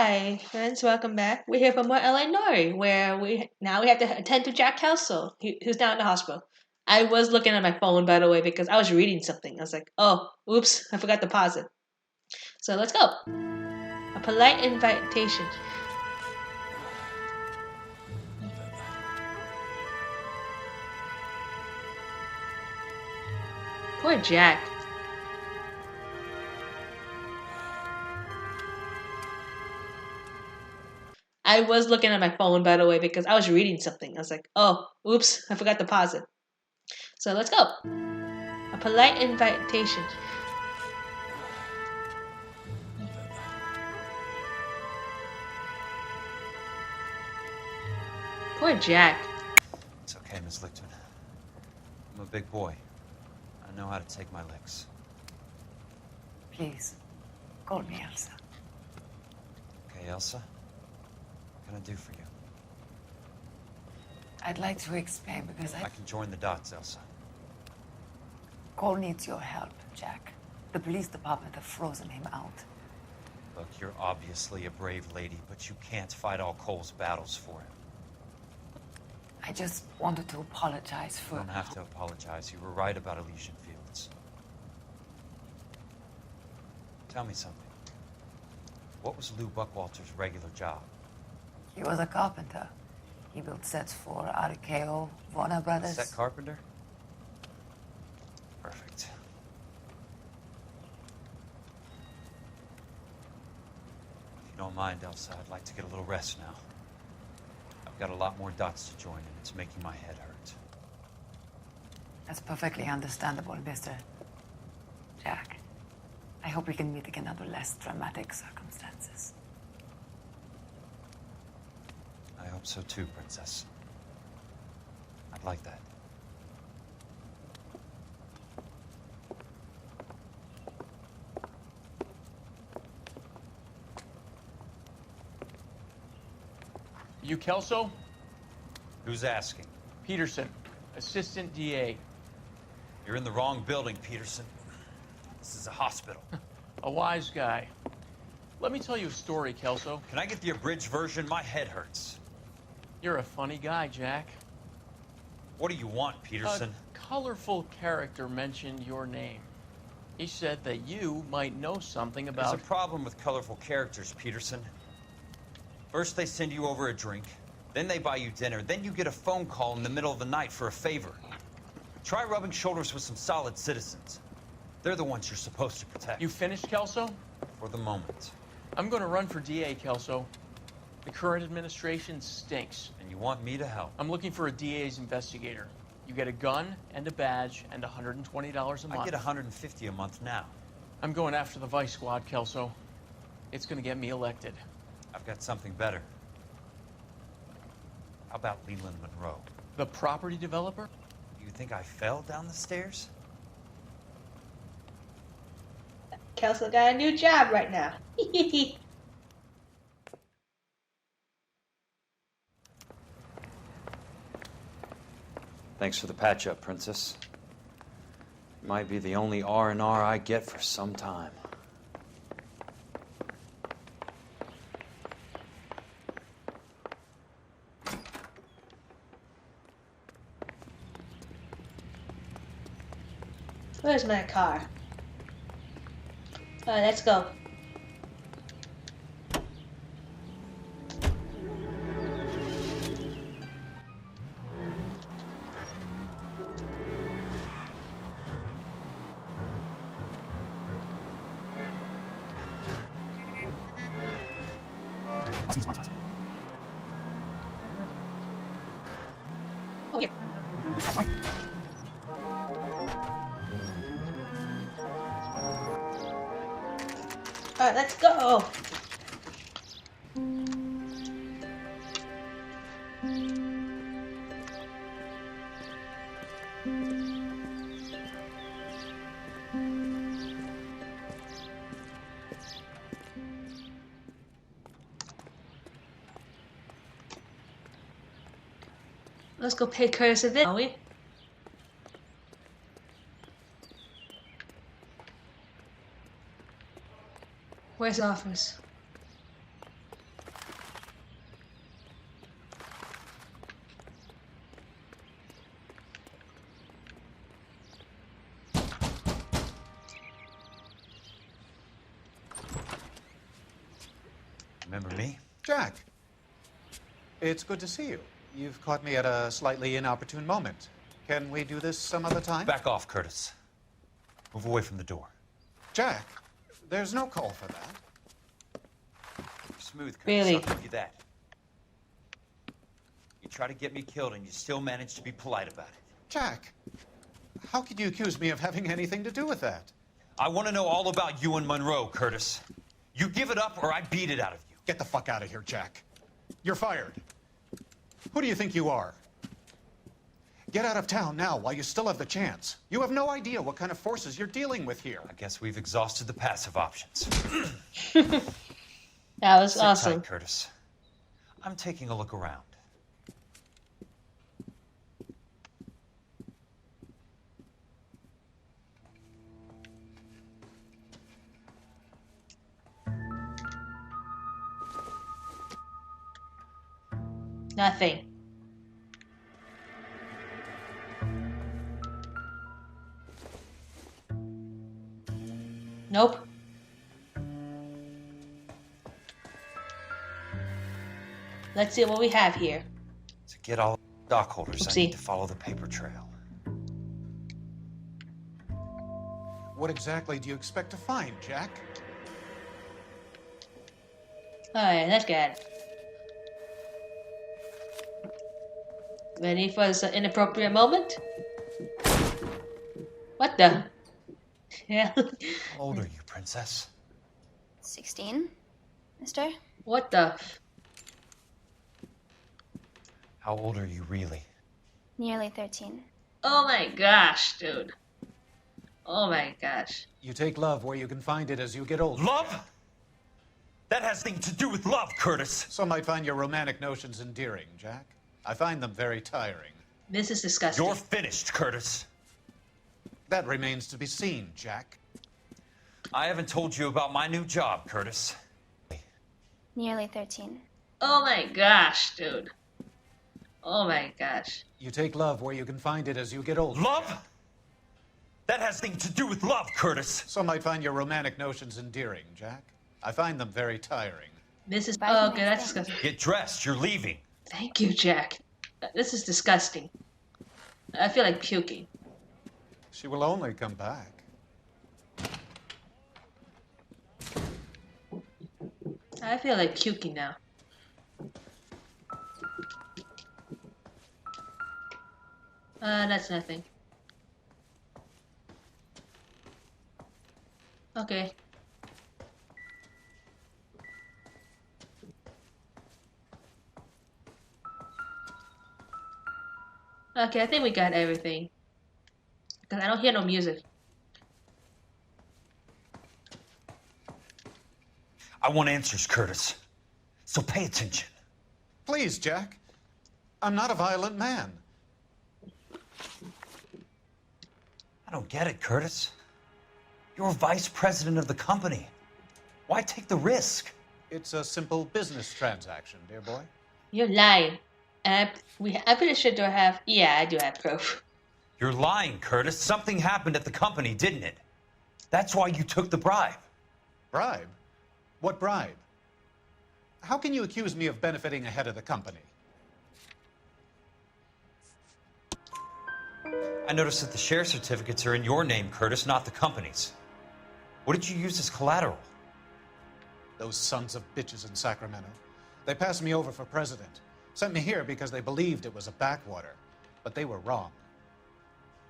Hi, friends. Welcome back. We're here for more LA Noire, where we have to attend to Jack Kelso, who's now in the hospital. I was looking at my phone, by the way, because I was reading something. I was like, oh, oops, I forgot to pause it. So let's go. A polite invitation. Poor Jack. I was looking at my phone, by the way, because I was reading something. I was like, oh, oops, I forgot to pause it. So let's go. A polite invitation. Poor Jack. It's okay, Miss Lichtman. I'm a big boy. I know how to take my licks. Please, call me Elsa. Okay, Elsa? What can I do for you? I'd like to explain because I can join the dots, Elsa. Cole needs your help, Jack. The police department have frozen him out. Look, you're obviously a brave lady, but you can't fight all Cole's battles for him. I just wanted to apologize for... You don't have to apologize. You were right about Elysian Fields. Tell me something. What was Lou Buckwalter's regular job? He was a carpenter. He built sets for RKO, Warner Brothers. Set carpenter? Perfect. If you don't mind, Elsa, I'd like to get a little rest now. I've got a lot more dots to join, and it's making my head hurt. That's perfectly understandable, Mr. Jack. I hope we can meet again under less dramatic circumstances. I hope so too, Princess. I'd like that. You Kelso? Who's asking? Peterson, Assistant DA. You're in the wrong building, Peterson. This is a hospital. A wise guy. Let me tell you a story, Kelso. Can I get the abridged version? My head hurts. You're a funny guy, Jack. What do you want, Peterson? A colorful character mentioned your name. He said that you might know something about... There's a problem with colorful characters, Peterson. First they send you over a drink, then they buy you dinner, then you get a phone call in the middle of the night for a favor. Try rubbing shoulders with some solid citizens. They're the ones you're supposed to protect. You finished, Kelso? For the moment. I'm going to run for DA, Kelso. The current administration stinks. And you want me to help? I'm looking for a DA's investigator. You get a gun and a badge and $120 a month. I get $150 a month now. I'm going after the Vice Squad, Kelso. It's going to get me elected. I've got something better. How about Leland Monroe? The property developer? Do you think I fell down the stairs? Kelso got a new job right now. Thanks for the patch-up, Princess. Might be the only R&R I get for some time. Where's my car? Alright, let's go. Okay. Alright, let's go! Let's go pay Curtis a visit, shall we? Where's the office? Remember me? Jack, it's good to see you. You've caught me at a slightly inopportune moment. Can we do this some other time? Back off, Curtis. Move away from the door. Jack, there's no call for that. You're smooth, Curtis. Really? I'll give you that. You try to get me killed and you still manage to be polite about it. Jack, how could you accuse me of having anything to do with that? I want to know all about you and Monroe, Curtis. You give it up or I beat it out of you. Get the fuck out of here, Jack. You're fired. Who do you think you are? Get out of town now while you still have the chance. You have no idea what kind of forces you're dealing with here. I guess we've exhausted the passive options. That was Sit awesome. tight, Curtis. I'm taking a look around. Nothing. Nope. Let's see what we have here. To get all stockholders, I Oopsie. need to follow the paper trail. What exactly do you expect to find, Jack? Alright, let's get it. Ready for this inappropriate moment? What the? Yeah. How old are you, Princess? 16, mister? What the? How old are you really? Nearly 13. Oh my gosh, dude. Oh my gosh. You take love where you can find it as you get older. Love? That has nothing to do with love, Curtis. Some might find your romantic notions endearing, Jack. I find them very tiring. This is disgusting. You're finished, Curtis. That remains to be seen, Jack. I haven't told you about my new job, Curtis. Nearly 13. Oh my gosh, dude. Oh my gosh. You take love where you can find it as you get older. Love? That has nothing to do with love, Curtis. Some might find your romantic notions endearing, Jack. I find them very tiring. This is. Bye, Oh, nice okay, that's thing. disgusting. Get dressed, you're leaving. Thank you, Jack. This is disgusting. I feel like puking. She will only come back. I feel like puking now. That's nothing. Okay. Okay, I think we got everything. Because I don't hear no music. I want answers, Curtis. So pay attention. Please, Jack. I'm not a violent man. I don't get it, Curtis. You're vice president of the company. Why take the risk? It's a simple business transaction, dear boy. You're lying. And I'm pretty sure do I have... Yeah, I do have proof. You're lying, Curtis. Something happened at the company, didn't it? That's why you took the bribe. Bribe? What bribe? How can you accuse me of benefiting ahead of the company? I noticed that the share certificates are in your name, Curtis, not the company's. What did you use as collateral? Those sons of bitches in Sacramento. They passed me over for president. Sent me here because they believed it was a backwater. But they were wrong.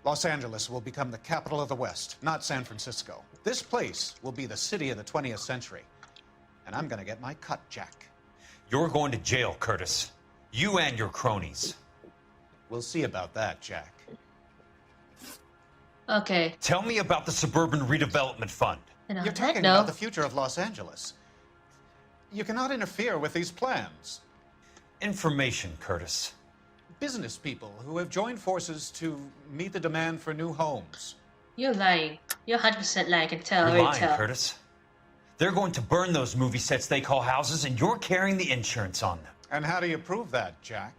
Los Angeles will become the capital of the West, not San Francisco. This place will be the city of the 20th century. And I'm gonna get my cut, Jack. You're going to jail, Curtis. You and your cronies. We'll see about that, Jack. Okay. Tell me about the Suburban Redevelopment Fund. And on You're that talking note, about the future of Los Angeles. You cannot interfere with these plans. Information, Curtis. Business people who have joined forces to meet the demand for new homes. you're lying. You're 100% lying. I can tell. I You're already lying, tell. Curtis. They're going to burn those movie sets they call houses, and you're carrying the insurance on them. And how do you prove that, Jack?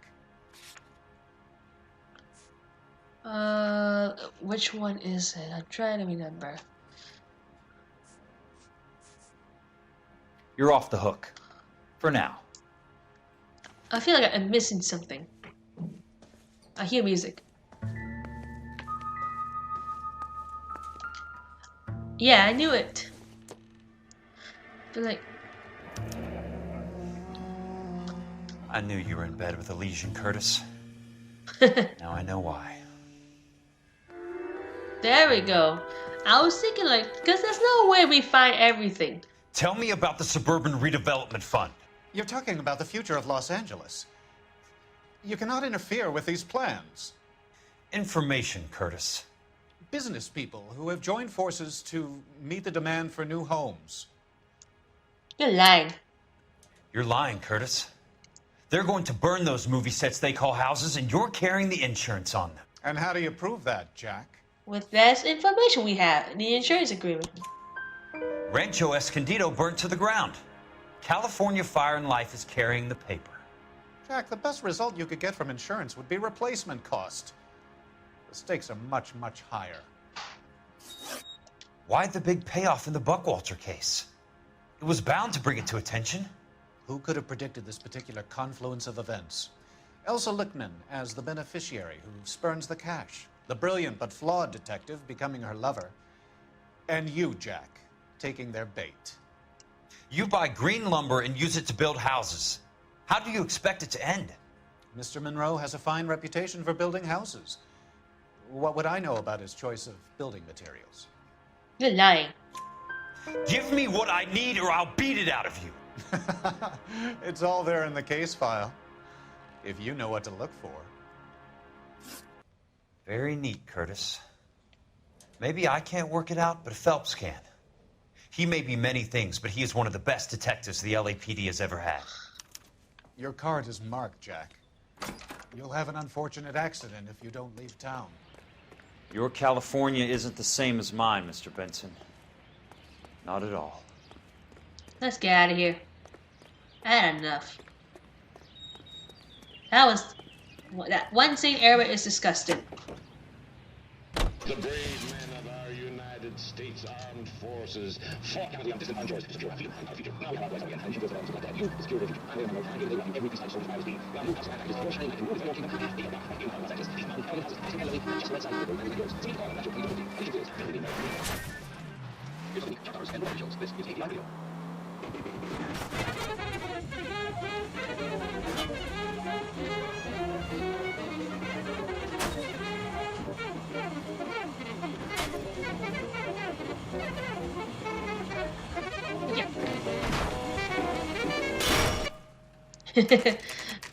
Which one is it? I'm trying to remember. You're off the hook. For now. I feel like I'm missing something. I hear music. Yeah, I knew it. I feel like... I knew you were in bed with Elysian, Curtis. Now I know why. There we go. I was thinking like, because there's no way we find everything. Tell me about the Suburban Redevelopment Fund. You're talking about the future of Los Angeles. You cannot interfere with these plans. Information, Curtis. Business people who have joined forces to meet the demand for new homes. You're lying. You're lying, Curtis. They're going to burn those movie sets they call houses, and you're carrying the insurance on them. And how do you prove that, Jack? With less information we have in the insurance agreement. Rancho Escondido burnt to the ground. California Fire and Life is carrying the paper. Jack, the best result you could get from insurance would be replacement cost. The stakes are much, much higher. Why the big payoff in the Buckwalter case? It was bound to bring it to attention. Who could have predicted this particular confluence of events? Elsa Lichtman as the beneficiary who spurns the cash. The brilliant but flawed detective becoming her lover. And you, Jack, taking their bait. You buy green lumber and use it to build houses. How do you expect it to end? Mr. Monroe has a fine reputation for building houses. What would I know about his choice of building materials? You're lying. Give me what I need or I'll beat it out of you. It's all there in the case file, if you know what to look for. Very neat, Curtis. Maybe I can't work it out, but Phelps can. He may be many things, but he is one of the best detectives the LAPD has ever had. Your card is marked, Jack. You'll have an unfortunate accident if you don't leave town. Your California isn't the same as mine, Mr. Benson. Not at all. Let's get out of here. I had enough. That one scene area is disgusting. The brave men of our United States Armed Forces fought countless on distant shores to secure our future. Now we have our voice again, and she goes around to contact you to secure the future. I'm going to know every piece of social privacy. Now you have access to your shining and moving keeping half the back in Los Angeles. These mountain houses, just outside the river, and yours. See all of that, your beauty. These is building America. Here's the Chuck Norris and Robert Jones. This is API Radio.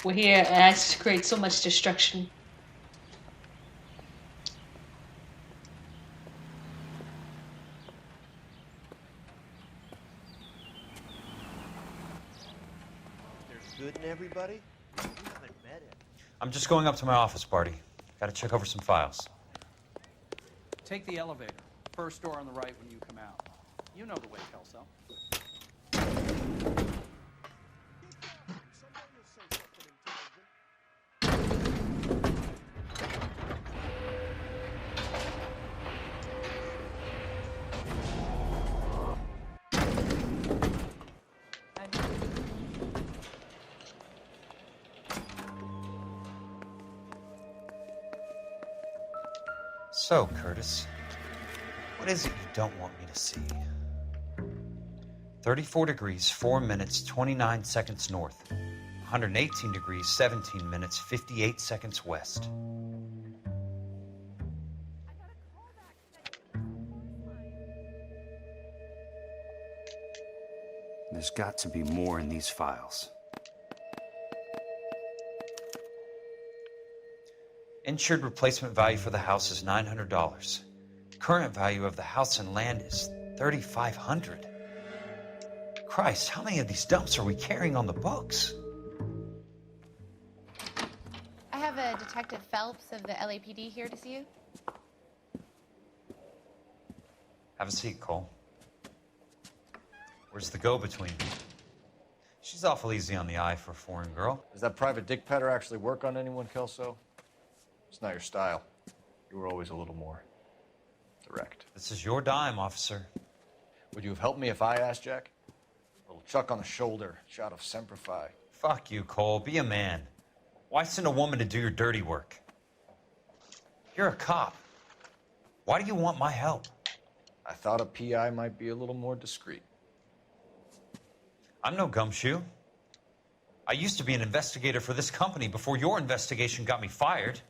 We're here and I create so much destruction. There's good in everybody? You haven't met him. I'm just going up to my office, Barty. Gotta check over some files. Take the elevator. First door on the right when you come out. You know the way, Kelso. So, Curtis, what is it you don't want me to see? 34 degrees, 4 minutes, 29 seconds north. 118 degrees, 17 minutes, 58 seconds west. There's got to be more in these files. Insured replacement value for the house is $900. Current value of the house and land is $3,500. Christ, how many of these dumps are we carrying on the books? I have a Detective Phelps of the LAPD here to see you. Have a seat, Cole. Where's the go-between? She's awful easy on the eye for a foreign girl. Does that private dick petter actually work on anyone, Kelso? It's not your style. You were always a little more direct. This is your dime, officer. Would you have helped me if I asked, Jack? Little chuck on the shoulder, shot of Semper Fi. Fuck you, Cole. Be a man. Why send a woman to do your dirty work? You're a cop. Why do you want my help? I thought a PI might be a little more discreet. I'm no gumshoe. I used to be an investigator for this company before your investigation got me fired.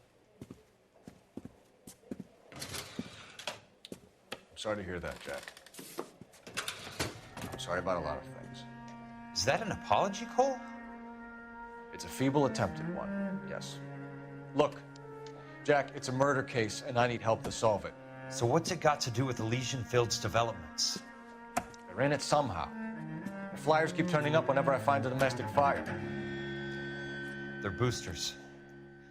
I'm sorry to hear that, Jack. I'm sorry about a lot of things. Is that an apology, Cole? It's a feeble attempt at one, yes. Look, Jack, it's a murder case, and I need help to solve it. So what's it got to do with Elysian Fields Developments? They're in it somehow. The flyers keep turning up whenever I find a domestic fire. They're boosters.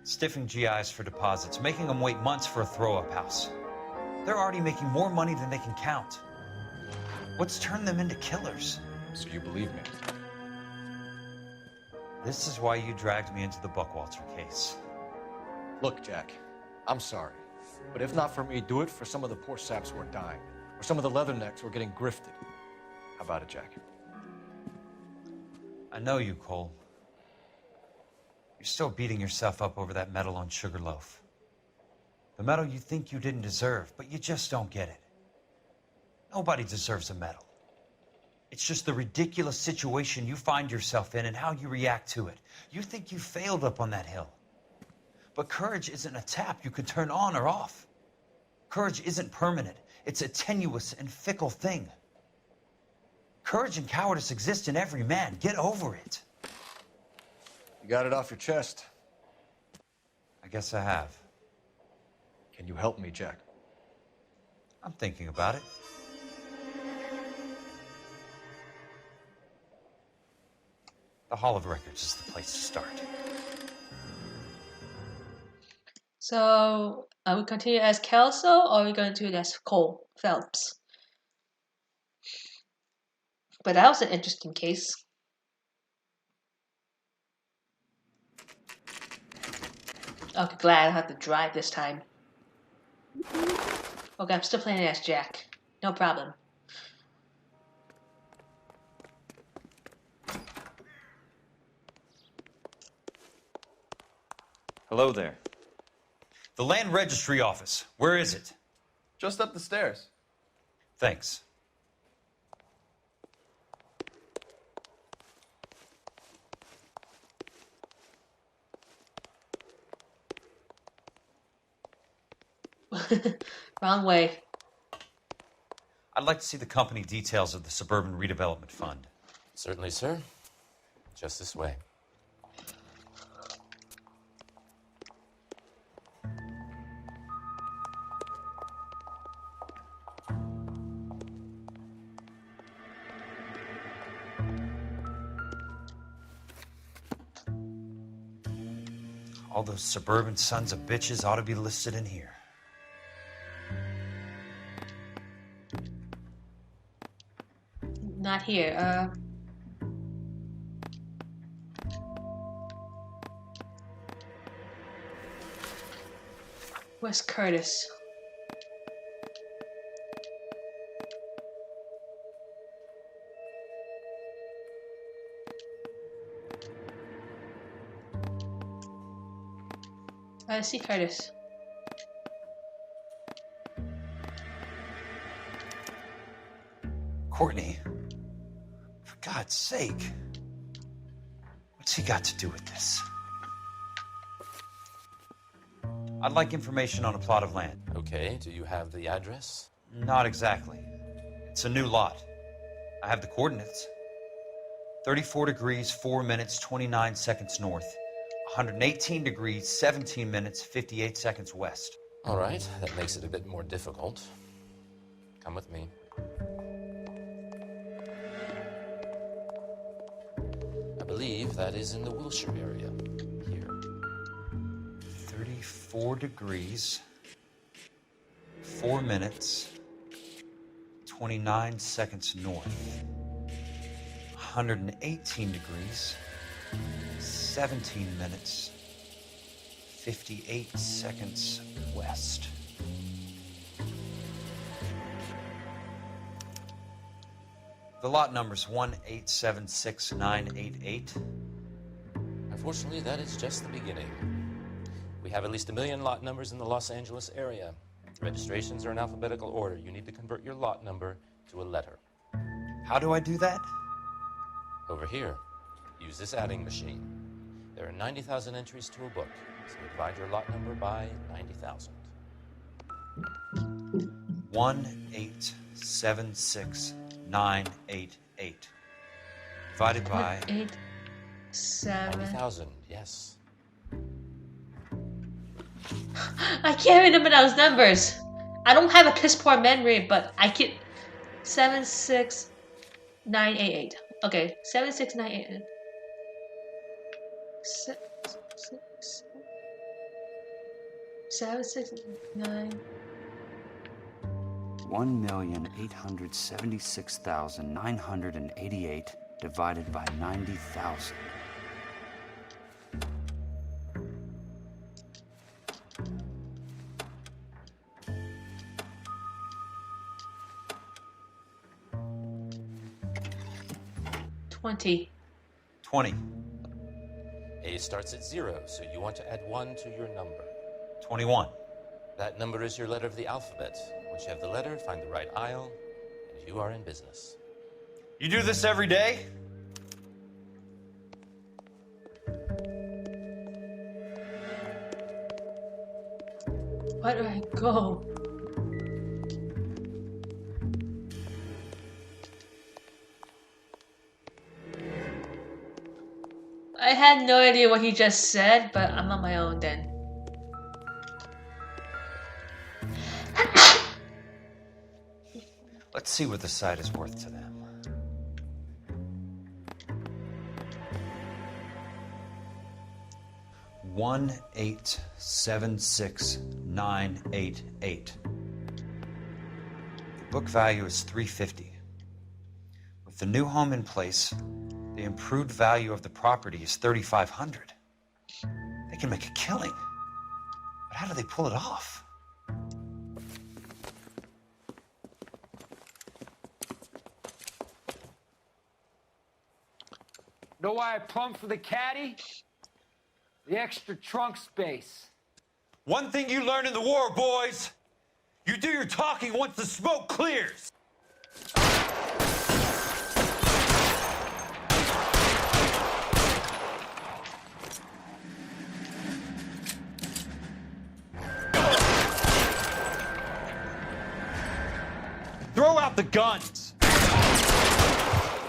Stiffing GIs for deposits, making them wait months for a throw-up house. They're already making more money than they can count. What's turned them into killers? So you believe me? This is why you dragged me into the Buckwalter case. Look, Jack, I'm sorry. But if not for me, do it for some of the poor saps who are dying. Or some of the leathernecks who are getting grifted. How about it, Jack? I know you, Cole. You're still beating yourself up over that medal on Sugarloaf. The medal you think you didn't deserve, but you just don't get it. Nobody deserves a medal. It's just the ridiculous situation you find yourself in and how you react to it. You think you failed up on that hill. But courage isn't a tap you can turn on or off. Courage isn't permanent. It's a tenuous and fickle thing. Courage and cowardice exist in every man. Get over it. You got it off your chest. I guess I have. Can you help me, Jack? I'm thinking about it. The Hall of Records is the place to start. So, are we continue as Kelso, or are we going to do it as Cole Phelps? But that was an interesting case. Okay, glad I don't have to drive this time. Okay, I'm still playing as Jack. No problem. Hello there. The Land Registry Office. Where is it? Just up the stairs. Thanks. Wrong way. I'd like to see the company details of the Suburban Redevelopment Fund. Certainly, sir. Just this way. All those suburban sons of bitches ought to be listed in here. Not here. Where's Curtis? I see Curtis. Courtney, for God's sake, what's he got to do with this? I'd like information on a plot of land. Okay, do you have the address? Not exactly. It's a new lot. I have the coordinates. 34 degrees, 4 minutes, 29 seconds north. 118 degrees, 17 minutes, 58 seconds west. All right, that makes it a bit more difficult. Come with me. I believe that is in the Wilshire area. Here. 34 degrees, 4 minutes, 29 seconds north. 118 degrees, 17 minutes, 58 seconds west. The lot number's 1876988. Unfortunately, that is just the beginning. We have at least 1 million lot numbers in the Los Angeles area. Registrations are in alphabetical order. You need to convert your lot number to a letter. How do I do that? Over here, use this adding machine. There are 90,000 entries to a book, so divide your lot number by 90,000. 1876988. Divided by 90,000, yes. I can't remember those numbers. I don't have a piss poor memory, but I can. 76988. Okay, 76988. 769. 1,876,988 divided by 90,000. $20. 20. A starts at 0, so you want to add 1 to your number. 21. That number is your letter of the alphabet. Once you have the letter, find the right aisle, and you are in business. You do this every day? Where do I go? I had no idea what he just said, but I'm on my own then. Let's see what the site is worth to them. $1,876,988. The book value is $350. With the new home in place, the improved value of the property is $3,500. They can make a killing. But how do they pull it off? Know why I plumbed for the caddy? The extra trunk space. One thing you learn in the war, boys. You do your talking once the smoke clears. Throw out the guns.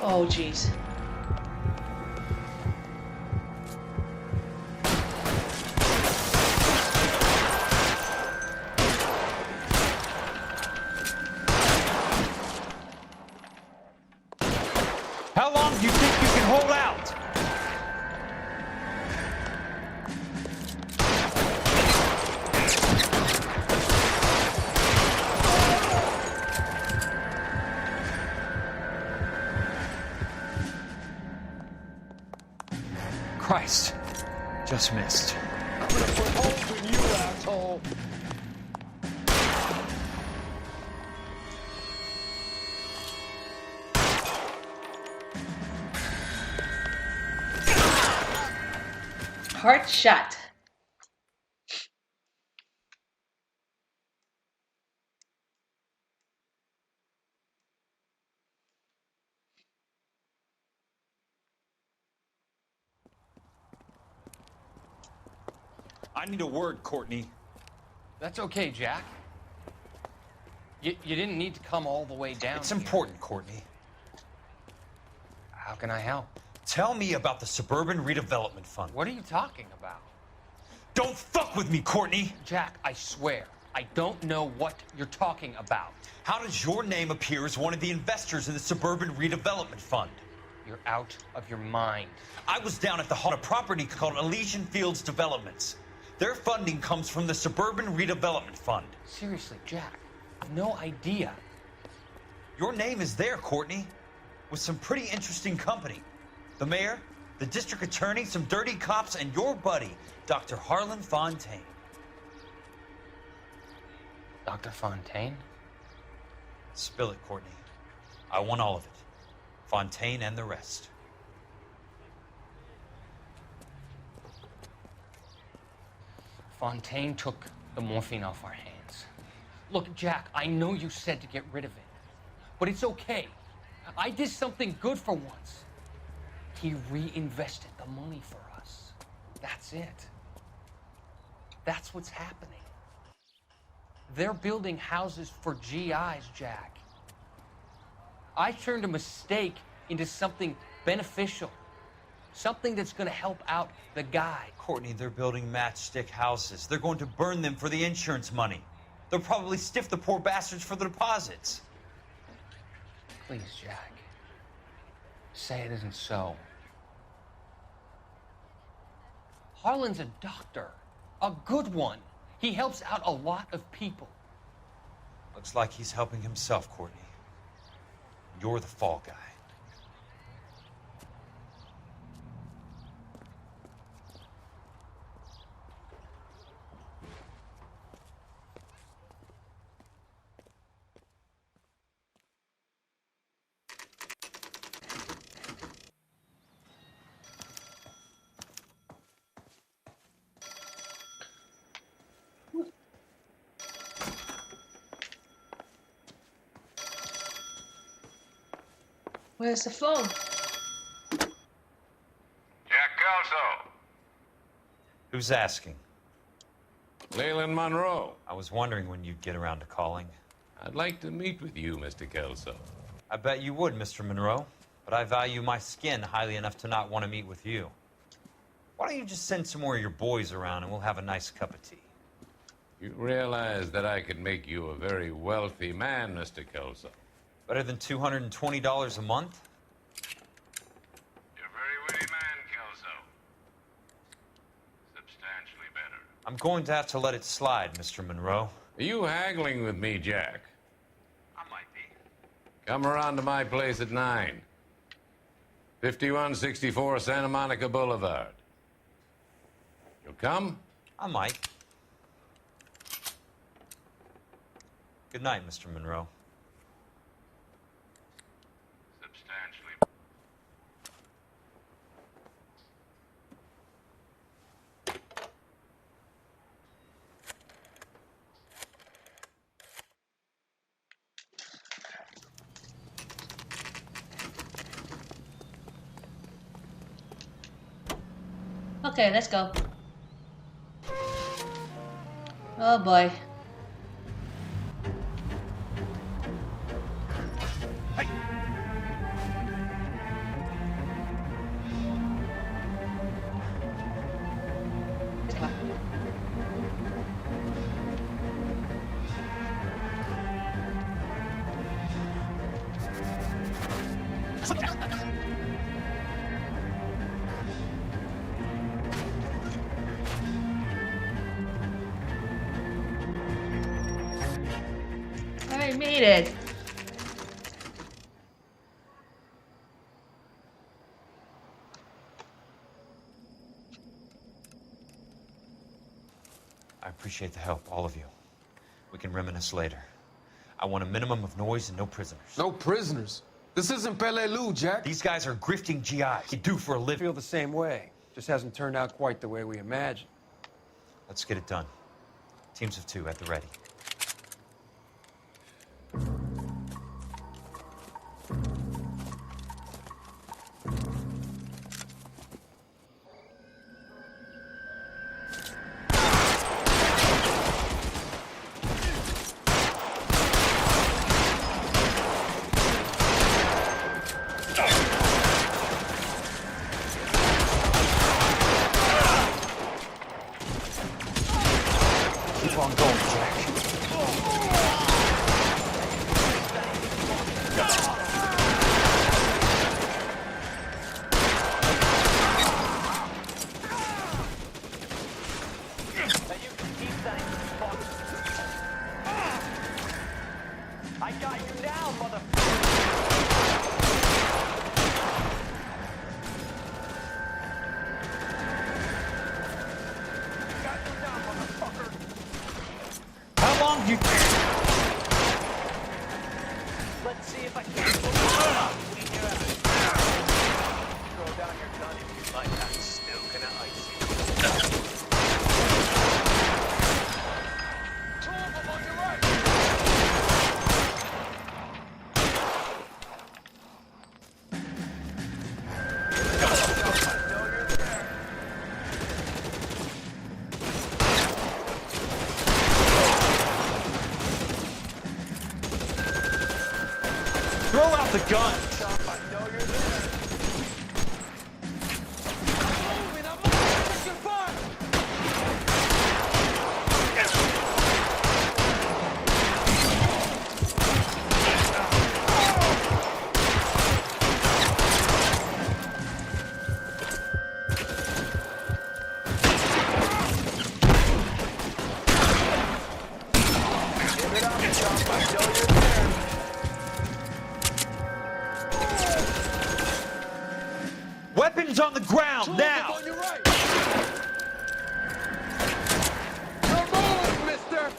Oh, jeez. How long do you think you can hold out? Christ, just missed. I'm gonna put holes in you, asshole. Heart shot. I need a word, Courtney. That's okay, Jack. You didn't need to come all the way down. It's important, Courtney. How can I help? Tell me about the Suburban Redevelopment Fund. What are you talking about? Don't fuck with me, Courtney! Jack, I swear, I don't know what you're talking about. How does your name appear as one of the investors in the Suburban Redevelopment Fund? You're out of your mind. I was down at the hall of a property called Elysian Fields Development. Their funding comes from the Suburban Redevelopment Fund. Seriously, Jack, no idea. Your name is there, Courtney, with some pretty interesting company. The mayor, the district attorney, some dirty cops, and your buddy, Dr. Harlan Fontaine. Dr. Fontaine? Spill it, Courtney. I want all of it. Fontaine and the rest. Fontaine took the morphine off our hands. Look, Jack, I know you said to get rid of it, but it's okay. I did something good for once. He reinvested the money for us. That's it. That's what's happening. They're building houses for GIs, Jack. I turned a mistake into something beneficial. Something that's gonna help out the guy. Courtney, they're building matchstick houses. They're going to burn them for the insurance money. They'll probably stiff the poor bastards for the deposits. Please, Jack. Say it isn't so. Harlan's a doctor. A good one. He helps out a lot of people. Looks like he's helping himself, Courtney. You're the fall guy. Where's the phone? Jack Kelso. Who's asking? Leland Monroe. I was wondering when you'd get around to calling. I'd like to meet with you, Mr. Kelso. I bet you would, Mr. Monroe. But I value my skin highly enough to not want to meet with you. Why don't you just send some more of your boys around and we'll have a nice cup of tea? You realize that I could make you a very wealthy man, Mr. Kelso. Better than $220 a month? You're a very witty man, Kelso. Substantially better. I'm going to have to let it slide, Mr. Monroe. Are you haggling with me, Jack? I might be. Come around to my place at 9. 5164 Santa Monica Boulevard. You'll come? I might. Good night, Mr. Monroe. Substantially. Okay, let's go. Oh boy. I made it. I appreciate the help, all of you. We can reminisce later. I want a minimum of noise and no prisoners. No prisoners? This isn't Peleliu, Jack. These guys are grifting GIs. They do for a I living. feel the same way. Just hasn't turned out quite the way we imagined. Let's get it done. Teams of 2 at the ready. Keep on going, Jack. I got you down, motherfucker! How long do you... Let's see if I can. the gun. Weapons on the ground, now! On your right. You're moving, mister!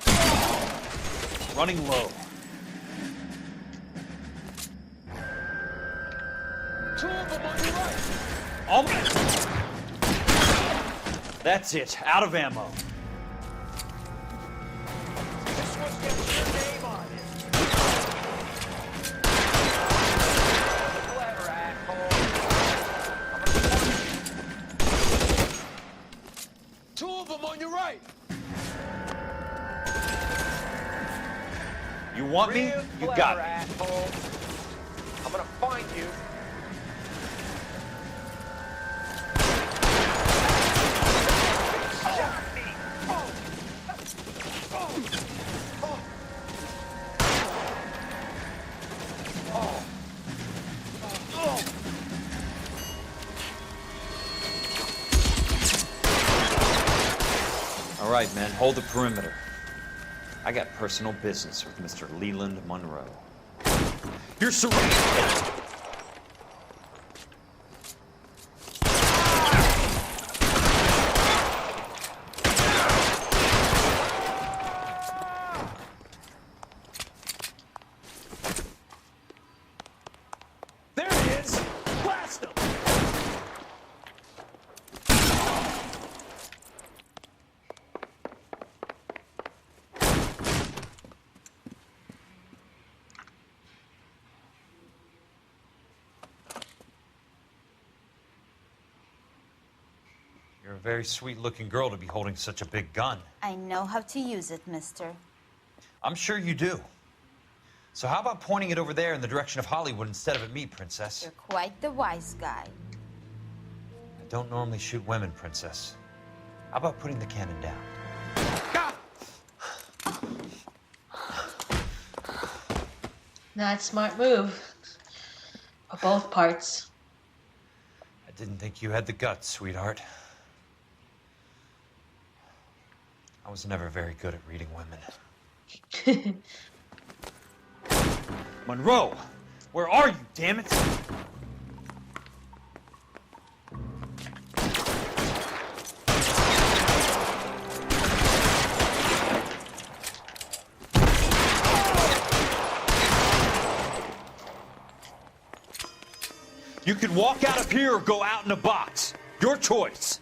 Running low. Two of them on your right. Almost. That's it. Out of ammo. This one's getting your name on it. Clever asshole. Two of them on your right. You want me? You got it. Asshole. I'm gonna find you. All right, men, hold the perimeter. I got personal business with Mr. Leland Monroe. You're surrounded! There he is. Blast him. You're a very sweet-looking girl to be holding such a big gun. I know how to use it, mister. I'm sure you do. So how about pointing it over there in the direction of Hollywood instead of at me, Princess? You're quite the wise guy. I don't normally shoot women, Princess. How about putting the cannon down? Not a smart move. For both parts. I didn't think you had the guts, sweetheart. I was never very good at reading women. Monroe! Where are you, damn it? You can walk out of here or go out in a box. Your choice.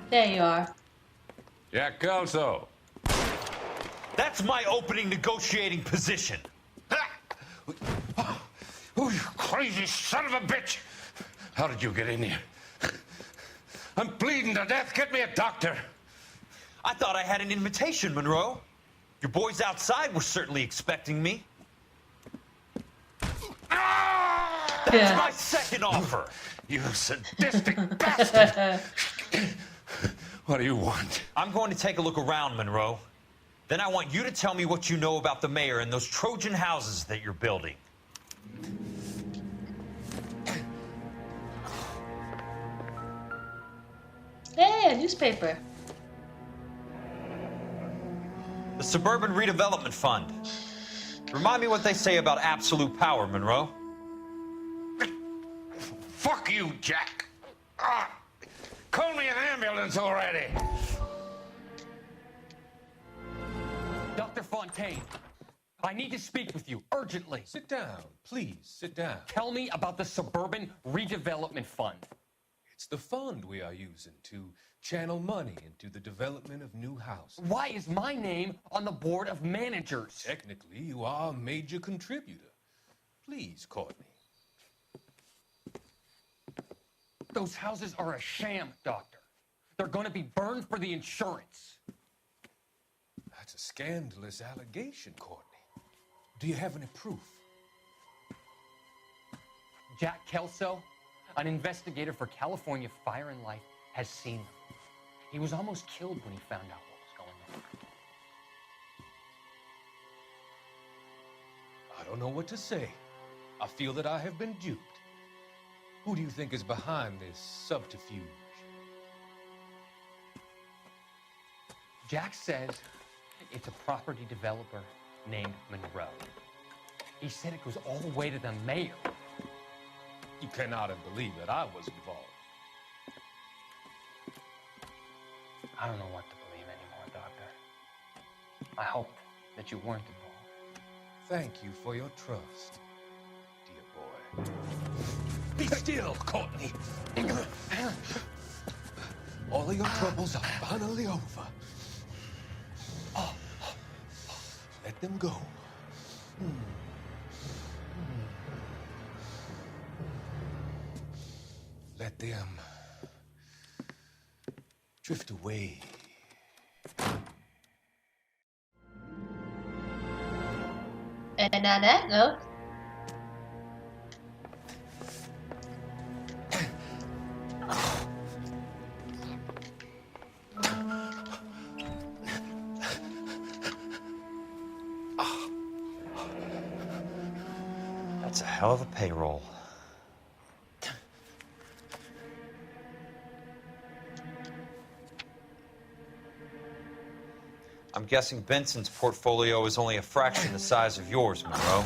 There you are. Jack Kelso. That's my opening negotiating position. Oh, you crazy son of a bitch! How did you get in here? I'm bleeding to death. Get me a doctor. I thought I had an invitation, Monroe. Your boys outside were certainly expecting me. That's my second offer. You sadistic bastard! What do you want? I'm going to take a look around, Monroe. Then I want you to tell me what you know about the mayor and those Trojan houses that you're building. Hey, a newspaper. The Suburban Redevelopment Fund. Remind me what they say about absolute power, Monroe. Fuck you, Jack. Call me an an ambulance already! Dr. Fontaine, I need to speak with you urgently. Sit down, please, sit down. Tell me about the Suburban Redevelopment Fund. It's the fund we are using to channel money into the development of new houses. Why is my name on the board of managers? Technically, you are a major contributor. Please, Courtney. Those houses are a sham, Doctor. They're going to be burned for the insurance. That's a scandalous allegation, Courtney. Do you have any proof? Jack Kelso, an investigator for California Fire and Life, has seen them. He was almost killed when he found out what was going on. I don't know what to say. I feel that I have been duped. Who do you think is behind this subterfuge? Jack says it's a property developer named Monroe. He said it goes all the way to the mayor. You cannot have believed that I was involved. I don't know what to believe anymore, Doctor. I hoped that you weren't involved. Thank you for your trust, dear boy. Be still, Courtney. All of your troubles are finally over. Let them go. Let them drift away. And on that note, That's a hell of a payroll. I'm guessing Benson's portfolio is only a fraction the size of yours, Monroe.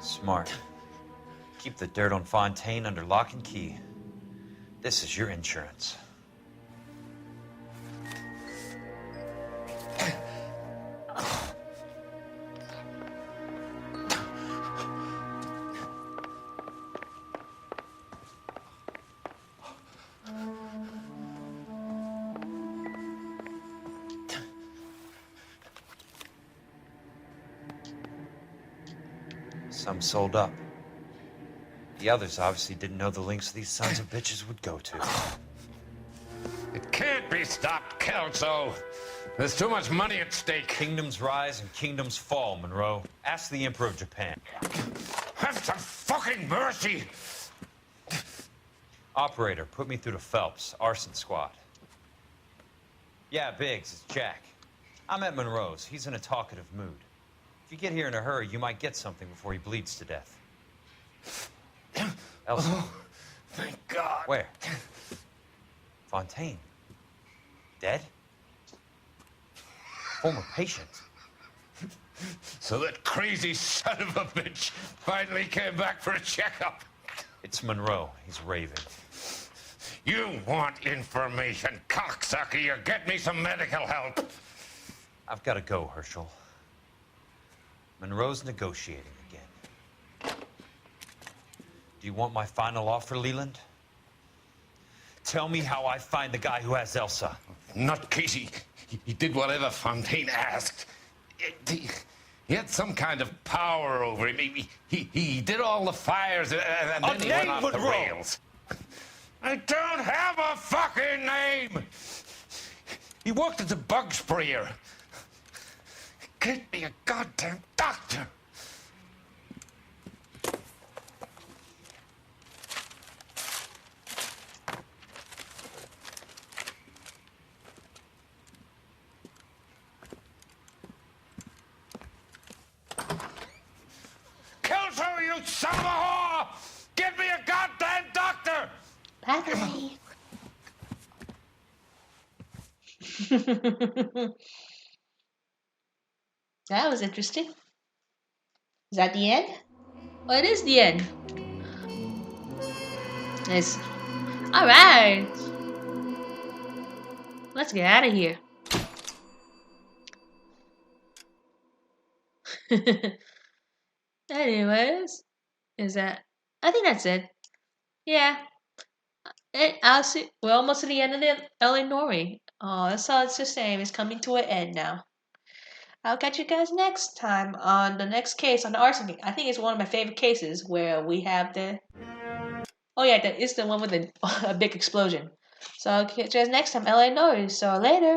Smart. Keep the dirt on Fontaine under lock and key. This is your insurance. Some sold up. The others obviously didn't know the lengths these sons of bitches would go to. It can't be stopped, Kelso. There's too much money at stake. Kingdoms rise and kingdoms fall, Monroe. Ask the Emperor of Japan. Have some fucking mercy! Operator, put me through to Phelps, arson squad. Yeah, Biggs, it's Jack. I'm at Monroe's. He's in a talkative mood. If you get here in a hurry, you might get something before he bleeds to death. Elsa. Oh, thank God. Where? Fontaine. Dead? Former patient. So that crazy son of a bitch finally came back for a checkup. It's Monroe. He's raving. You want information, cocksucker. You get me some medical help. I've got to go, Herschel. Monroe's negotiating again. Do you want my final offer, Leland? Tell me how I find the guy who has Elsa. Not Casey. He did whatever Fontaine asked. He had some kind of power over him. He did all the fires and then he went off the rails. I don't have a fucking name! He worked as a bug sprayer. Get me a goddamn doctor! Kelso, you son of a whore! Get me a goddamn doctor! Bye. That was interesting. Is that the end? Oh, it is the end. Nice. Alright. Let's get out of here. Anyways, I think that's it. Yeah. I'll see. We're almost to the end of the LA Noire. Oh, that's all it's the same. It's coming to an end now. I'll catch you guys next time on the next case on the arson case. I think it's one of my favorite cases where we have the. Oh yeah, that is the one with the a big explosion. So I'll catch you guys next time. LA Noire. So later.